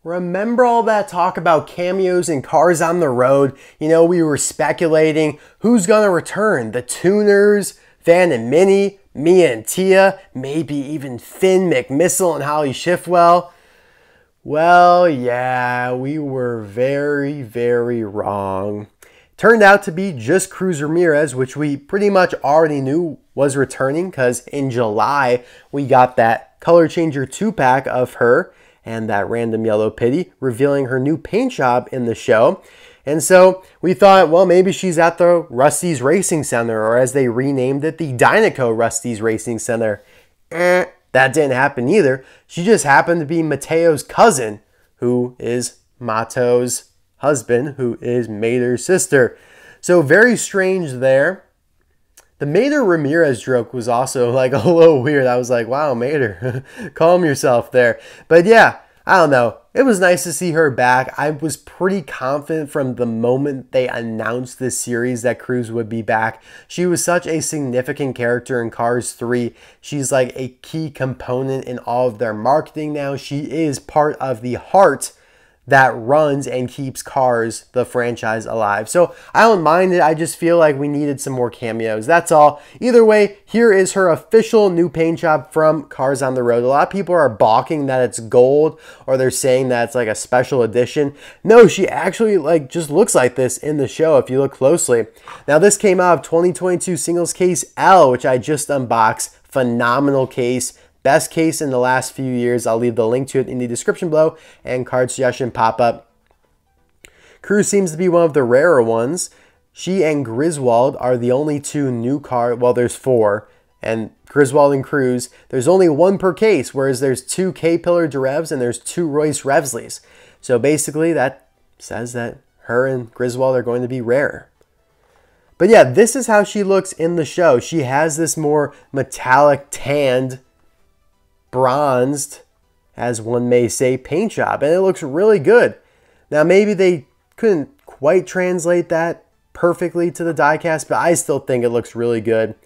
Remember all that talk about cameos and cars on the road? You know, we were speculating who's gonna return. The Tuners, Van and Minnie, Mia and Tia, maybe even Finn McMissile and Holly Schiffwell. Well, yeah, we were very, very wrong. Turned out to be just Cruz Ramirez, which we pretty much already knew was returning because in July we got that color changer 2-pack of her and that random yellow pitty, revealing her new paint job in the show. And so we thought, well, maybe she's at the Rust-eze Racing Center, or as they renamed it, the Dinoco Rust-eze Racing Center. That didn't happen either. She just happened to be Mateo's cousin, who is Mato's husband, who is Mater's sister. So very strange there. The Mater Ramirez joke was also like a little weird. I was like, wow, Mater, calm yourself there. But yeah, I don't know. It was nice to see her back. I was pretty confident from the moment they announced this series that Cruz would be back. She was such a significant character in Cars 3. She's like a key component in all of their marketing now. She is part of the heart that runs and keeps Cars, the franchise, alive. So I don't mind it. I just feel like we needed some more cameos. That's all. Either way, here is her official new paint job from Cars on the Road. A lot of people are balking that it's gold, or they're saying that it's like a special edition. No, she actually like just looks like this in the show if you look closely. Now this came out of 2022 Singles Case L, which I just unboxed. Phenomenal case. Best case in the last few years. I'll leave the link to it in the description below and card suggestion pop up. Cruz seems to be one of the rarer ones. She and Griswold are the only two new cars. Well, there's 4. And Griswold and Cruz, there's only 1 per case, whereas there's 2 Pillar-Durevs and there's 2 Royce Revsleys. So basically that says that her and Griswold are going to be rare. But yeah, this is how she looks in the show. She has this more metallic tanned, bronzed, as one may say, paint job, and it looks really good. Now maybe they couldn't quite translate that perfectly to the diecast, but I still think it looks really good.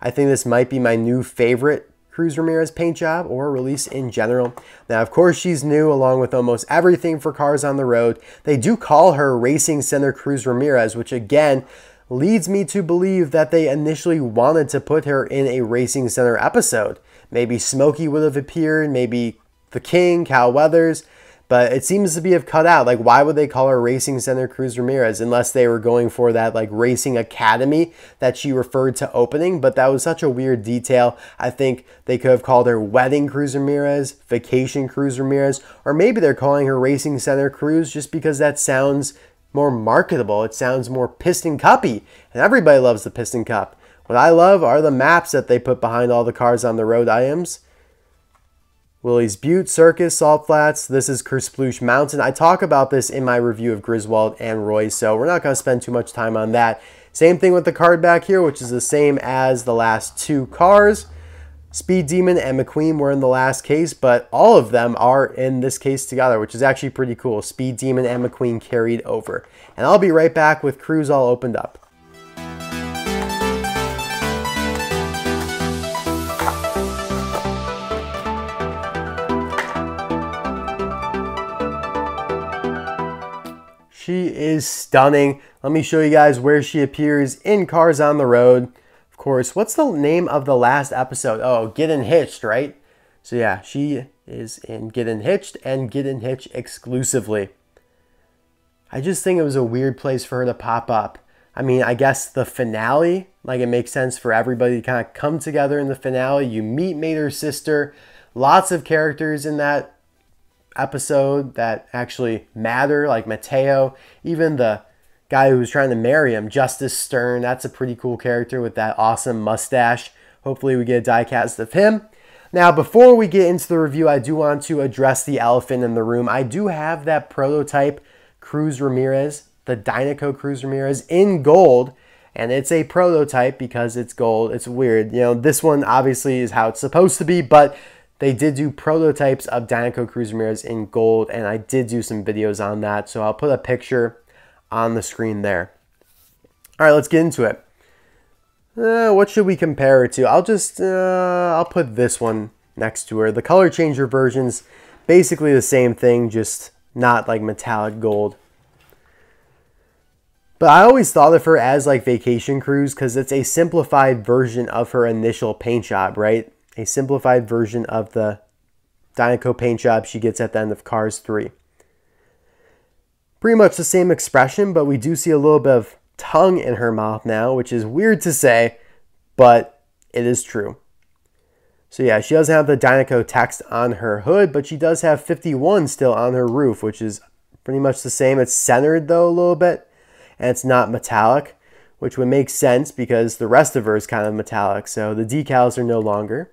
I think this might be my new favorite Cruz Ramirez paint job or release in general. Now of course she's new along with almost everything for Cars on the Road. They do call her Racing Center Cruz Ramirez, which again leads me to believe that they initially wanted to put her in a Racing Center episode. Maybe Smokey would have appeared, maybe the King, Cal Weathers, but it seems to be cut out. Like, why would they call her Racing Center Cruz Ramirez unless they were going for that like racing academy that she referred to opening? But that was such a weird detail. I think they could have called her Wedding Cruz Ramirez, Vacation Cruz Ramirez, or maybe they're calling her Racing Center Cruz just because that sounds more marketable. It sounds more Piston Cuppy, and everybody loves the Piston Cup. What I love are the maps that they put behind all the Cars on the Road items. Willie's Butte, Circus, Salt Flats. This is Kersplush Mountain. I talk about this in my review of Griswold and Royce, so we're not going to spend too much time on that. Same thing with the card back here, which is the same as the last 2 cars. Speed Demon and McQueen were in the last case, but all of them are in this case together, which is actually pretty cool. Speed Demon and McQueen carried over. And I'll be right back with Cruz all opened up. She is stunning. Let me show you guys where she appears in Cars on the Road. Of course, what's the name of the last episode? Oh, Getting Hitched, right? So yeah, she is in Getting Hitched and Getting Hitched exclusively. I just think it was a weird place for her to pop up. I mean, I guess the finale, like it makes sense for everybody to kind of come together in the finale. You meet Mater's sister, lots of characters in that episode that actually matter, like Mateo, even the guy who was trying to marry him, Justice Stern. That's a pretty cool character with that awesome mustache. Hopefully we get a diecast of him. Now, before we get into the review, I do want to address the elephant in the room. I do have that prototype Cruz Ramirez, the Dinoco Cruz Ramirez in gold, and it's a prototype because it's gold. It's weird. You know, this one obviously is how it's supposed to be, but they did do prototypes of Dinoco Cruz Ramirez in gold, and I did do some videos on that, so I'll put a picture on the screen there. All right, let's get into it. What should we compare it to? I'll put this one next to her. The color changer version's basically the same thing, just not like metallic gold. But I always thought of her as like Vacation Cruise because it's a simplified version of her initial paint job, right? A simplified version of the Dinoco paint job she gets at the end of Cars 3. Pretty much the same expression, but we do see a little bit of tongue in her mouth now, which is weird to say, but it is true. So yeah, she doesn't have the Dinoco text on her hood, but she does have 51 still on her roof, which is pretty much the same. It's centered though a little bit, and it's not metallic, which would make sense because the rest of her is kind of metallic. So the decals are no longer.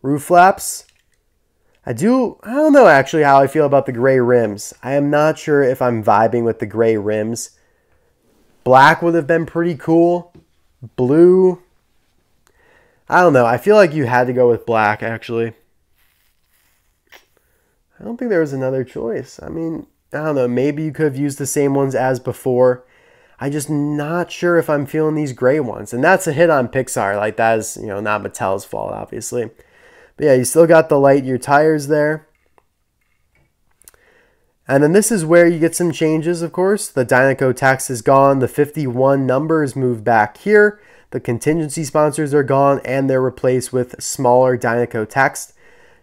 Roof flaps. I don't know actually how I feel about the gray rims. I am not sure if I'm vibing with the gray rims. Black would have been pretty cool. Blue, I don't know. I feel like you had to go with black, actually. I don't think there was another choice. I mean, I don't know. Maybe you could have used the same ones as before. I'm just not sure if I'm feeling these gray ones. And that's a hit on Pixar. Like, that is, you know, not Mattel's fault, obviously. But yeah, you still got the Lightyear tires there. And then this is where you get some changes, of course. The Dinoco text is gone. The 51 number is moved back here. The contingency sponsors are gone and they're replaced with smaller Dinoco text.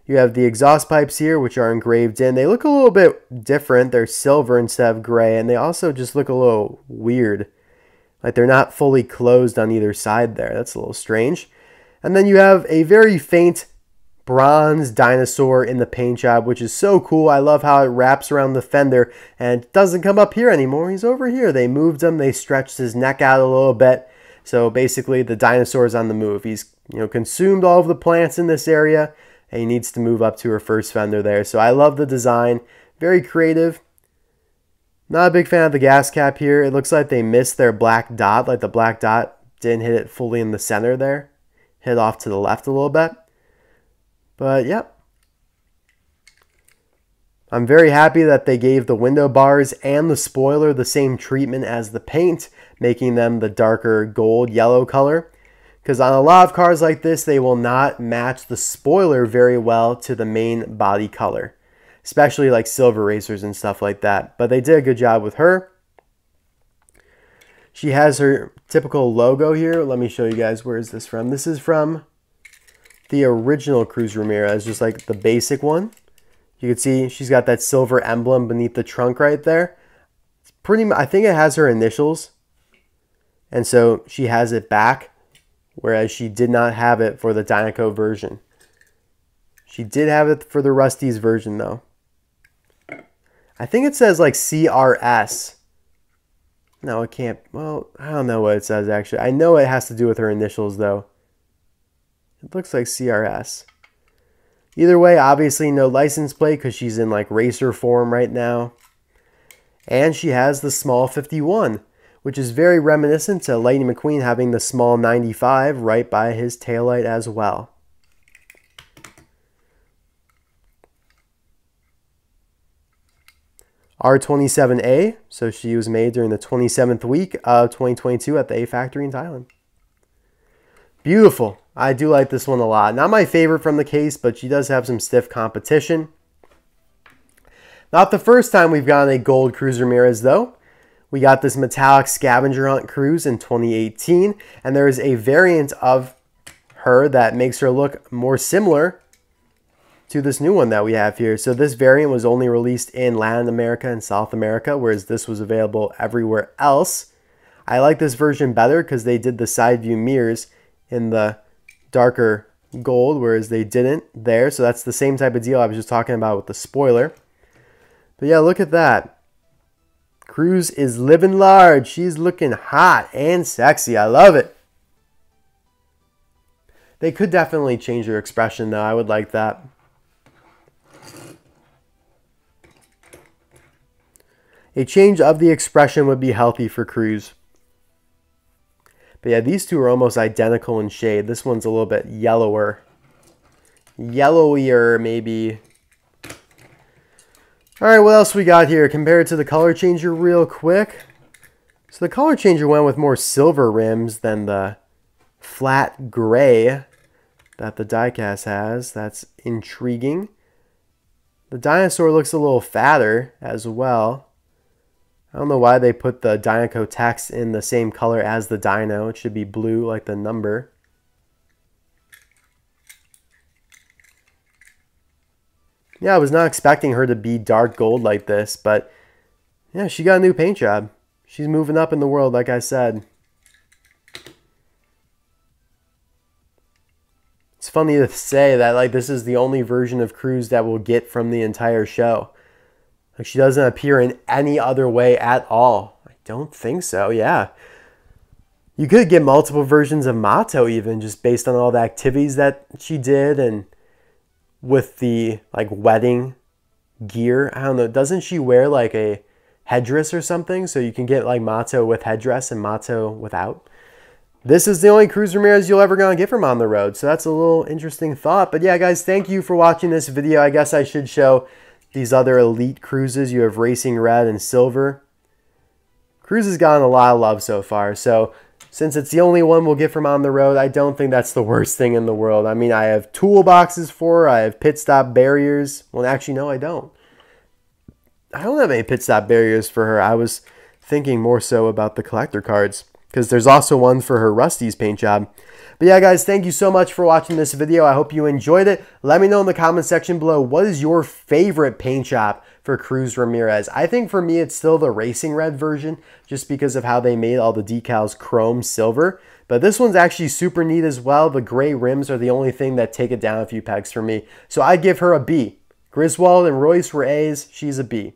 You have the exhaust pipes here, which are engraved in. They look a little bit different. They're silver instead of gray, and they also just look a little weird. Like they're not fully closed on either side there. That's a little strange. And then you have a very faint bronze dinosaur in the paint job, which is so cool. I love how it wraps around the fender and doesn't come up here anymore. He's over here. They moved him. They stretched his neck out a little bit. So basically the dinosaur is on the move. He's, you know, consumed all of the plants in this area and he needs to move up to her first fender there. So I love the design. Very creative. Not a big fan of the gas cap here. It looks like they missed their black dot. Like the black dot didn't hit it fully in the center there. Hit off to the left a little bit. But yep. I'm very happy that they gave the window bars and the spoiler the same treatment as the paint, making them the darker gold yellow color. Because on a lot of cars like this, they will not match the spoiler very well to the main body color, especially like silver racers and stuff like that. But they did a good job with her. She has her typical logo here. Let me show you guys, where is this from? This is from the original Cruz Ramirez, just like the basic one. You can see she's got that silver emblem beneath the trunk right there. It's pretty much, I think it has her initials. And so she has it back, whereas she did not have it for the Dinoco version. She did have it for the Rust-eze version though. I think it says like CRS. No, it can't. Well, I don't know what it says actually. I know it has to do with her initials though. It looks like CRS. Either way, obviously no license plate because she's in like racer form right now. And she has the small 51, which is very reminiscent to Lightning McQueen having the small 95 right by his taillight as well. R27A, so she was made during the 27th week of 2022 at the A factory in Thailand. Beautiful. I do like this one a lot. Not my favorite from the case, but she does have some stiff competition. Not the first time we've gotten a gold Cruz Ramirez though. We got this metallic scavenger hunt Cruz in 2018, and there is a variant of her that makes her look more similar to this new one that we have here. So this variant was only released in Latin America and South America, whereas this was available everywhere else. I like this version better because they did the side view mirrors in the darker gold, whereas they didn't there. So that's the same type of deal I was just talking about with the spoiler. But yeah, look at that. Cruz is living large. She's looking hot and sexy. I love it. They could definitely change her expression though. I would like that. A change of the expression would be healthy for Cruz. But yeah, these two are almost identical in shade. This one's a little bit yellower. Yellowier, maybe. All right, what else we got here? Compared to the color changer real quick. So the color changer went with more silver rims than the flat gray that the diecast has. That's intriguing. The dinosaur looks a little fatter as well. I don't know why they put the Dinoco text in the same color as the dino. It should be blue like the number. Yeah, I was not expecting her to be dark gold like this, but yeah, she got a new paint job. She's moving up in the world, like I said. It's funny to say that like this is the only version of Cruz that we'll get from the entire show. Like she doesn't appear in any other way at all. I don't think so, yeah. You could get multiple versions of Mato even just based on all the activities that she did and with the like wedding gear. I don't know, doesn't she wear like a headdress or something? So you can get like Mato with headdress and Mato without. This is the only Cruz Ramirez you'll ever gonna get from on the road. So that's a little interesting thought. But yeah, guys, thank you for watching this video. I guess I should show these other elite Cruzes. You have Racing Red and Silver. Cruz has gotten a lot of love so far. So since it's the only one we'll get from on the road, I don't think that's the worst thing in the world. I mean, I have toolboxes for her. I have pit stop barriers. Well, actually, no, I don't. I don't have any pit stop barriers for her. I was thinking more so about the collector cards because there's also one for her Rust-eze paint job. But yeah, guys, thank you so much for watching this video. I hope you enjoyed it. Let me know in the comment section below, what is your favorite paint job for Cruz Ramirez? I think for me, it's still the Racing Red version just because of how they made all the decals chrome silver. But this one's actually super neat as well. The gray rims are the only thing that take it down a few pegs for me. So I'd give her a B. Griswold and Royce Revsley, she's a B.